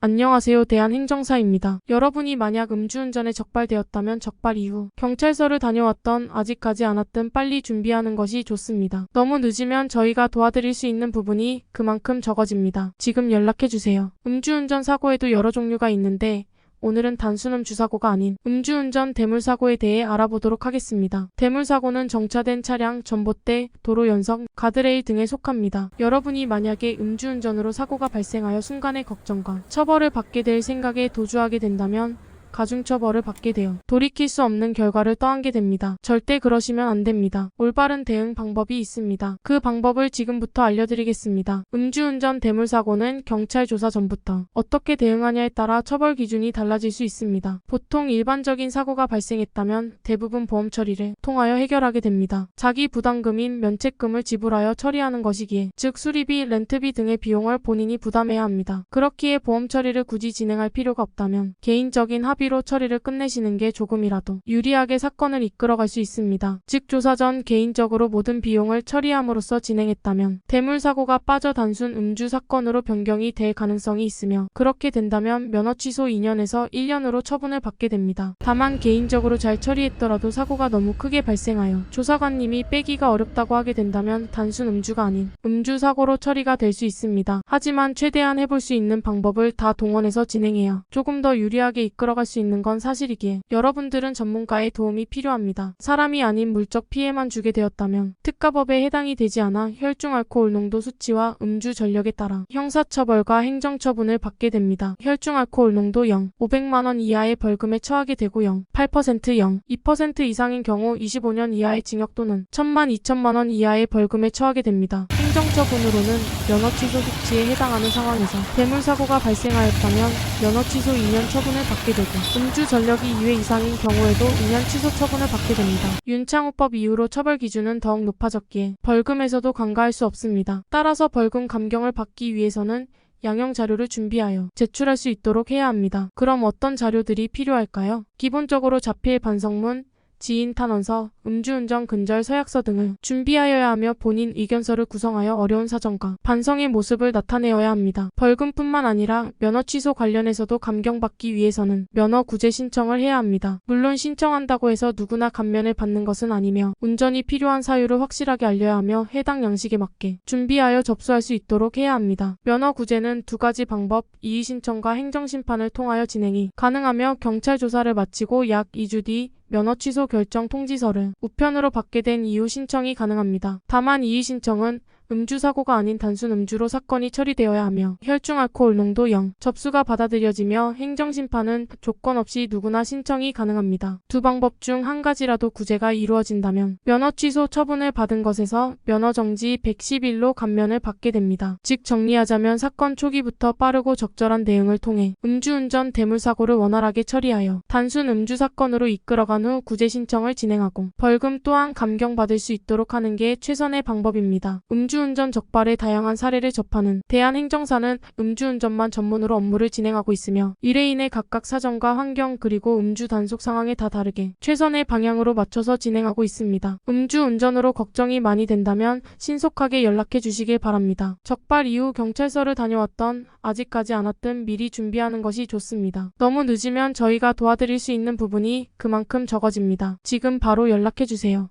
안녕하세요. 대한행정사입니다. 여러분이 만약 음주운전에 적발되었다면 적발 이후 경찰서를 다녀왔던 아직까지 않았든 빨리 준비하는 것이 좋습니다. 너무 늦으면 저희가 도와드릴 수 있는 부분이 그만큼 적어집니다. 지금 연락해주세요. 음주운전 사고에도 여러 종류가 있는데 오늘은 단순 음주사고가 아닌 음주운전 대물사고에 대해 알아보도록 하겠습니다. 대물사고는 정차된 차량, 전봇대, 도로 연석, 가드레일 등에 속합니다. 여러분이 만약에 음주운전으로 사고가 발생하여 순간의 걱정과 처벌을 받게 될 생각에 도주하게 된다면 가중처벌을 받게 되어 돌이킬 수 없는 결과를 떠안게 됩니다. 절대 그러시면 안 됩니다. 올바른 대응 방법이 있습니다. 그 방법을 지금부터 알려드리겠습니다. 음주운전 대물사고는 경찰 조사 전부터 어떻게 대응하냐에 따라 처벌 기준이 달라질 수 있습니다. 보통 일반적인 사고가 발생했다면 대부분 보험 처리를 통하여 해결하게 됩니다. 자기 부담금인 면책금을 지불하여 처리하는 것이기에 즉 수리비, 렌트비 등의 비용을 본인이 부담해야 합니다. 그렇기에 보험 처리를 굳이 진행할 필요가 없다면 개인적인 합의로 처리를 끝내시는 게 조금이라도 유리하게 사건을 이끌어갈 수 있습니다. 즉 조사 전 개인적으로 모든 비용을 처리함으로써 진행했다면 대물사고가 빠져 단순 음주 사건으로 변경이 될 가능성이 있으며 그렇게 된다면 면허 취소 2년에서 1년으로 처분을 받게 됩니다. 다만 개인적으로 잘 처리했더라도 사고가 너무 크게 발생하여 조사관님이 빼기가 어렵다고 하게 된다면 단순 음주가 아닌 음주사고로 처리가 될 수 있습니다. 하지만 최대한 해볼 수 있는 방법을 다 동원해서 진행해야 조금 더 유리하게 이끌어갈 수 있는 건 사실이기에 여러분들은 전문가의 도움이 필요합니다. 사람이 아닌 물적 피해만 주게 되었다면 특가법에 해당이 되지 않아 혈중 알코올 농도 수치와 음주 전력에 따라 형사처벌과 행정처분을 받게 됩니다. 혈중 알코올 농도 0, 500만 원 이하의 벌금에 처하게 되고 0, 8% 0, 2% 이상인 경우 25년 이하의 징역 또는 1,000만 2천만 원 이하의 벌금에 처하게 됩니다. 행정처분으로는 면허 취소 조치에 해당하는 상황에서 대물사고가 발생하였다면 면허 취소 2년 처분을 받게 되고 음주 전력이 2회 이상인 경우에도 2년 취소 처분을 받게 됩니다. 윤창호법 이후로 처벌 기준은 더욱 높아졌기에 벌금에서도 간과할 수 없습니다. 따라서 벌금 감경을 받기 위해서는 양형 자료를 준비하여 제출할 수 있도록 해야 합니다. 그럼 어떤 자료들이 필요할까요? 기본적으로 자필 반성문, 지인 탄원서, 음주운전 근절 서약서 등을 준비하여야 하며 본인 의견서를 구성하여 어려운 사정과 반성의 모습을 나타내어야 합니다. 벌금뿐만 아니라 면허 취소 관련해서도 감경받기 위해서는 면허 구제 신청을 해야 합니다. 물론 신청한다고 해서 누구나 감면을 받는 것은 아니며 운전이 필요한 사유를 확실하게 알려야 하며 해당 양식에 맞게 준비하여 접수할 수 있도록 해야 합니다. 면허 구제는 두 가지 방법, 이의 신청과 행정심판을 통하여 진행이 가능하며 경찰 조사를 마치고 약 2주 뒤 면허 취소 결정 통지서를 우편으로 받게 된 이후 신청이 가능합니다. 다만 이의 신청은 음주사고가 아닌 단순 음주로 사건이 처리되어야 하며 혈중 알코올 농도 0, 접수가 받아들여지며 행정심판은 조건 없이 누구나 신청이 가능합니다. 두 방법 중 한 가지라도 구제가 이루어진다면 면허 취소 처분을 받은 것에서 면허 정지 110일로 감면을 받게 됩니다. 즉 정리하자면 사건 초기부터 빠르고 적절한 대응을 통해 음주운전 대물사고를 원활하게 처리하여 단순 음주 사건으로 이끌어간 후 구제 신청을 진행하고 벌금 또한 감경받을 수 있도록 하는 게 최선의 방법입니다. 음주운전 적발의 다양한 사례를 접하는 대한행정사는 음주운전만 전문으로 업무를 진행하고 있으며 의뢰인의 각각 사정과 환경 그리고 음주 단속 상황에 다 다르게 최선의 방향으로 맞춰서 진행하고 있습니다. 음주운전으로 걱정이 많이 된다면 신속하게 연락해 주시길 바랍니다. 적발 이후 경찰서를 다녀왔던 아직까지 않았든 미리 준비하는 것이 좋습니다. 너무 늦으면 저희가 도와드릴 수 있는 부분이 그만큼 적어집니다. 지금 바로 연락해 주세요.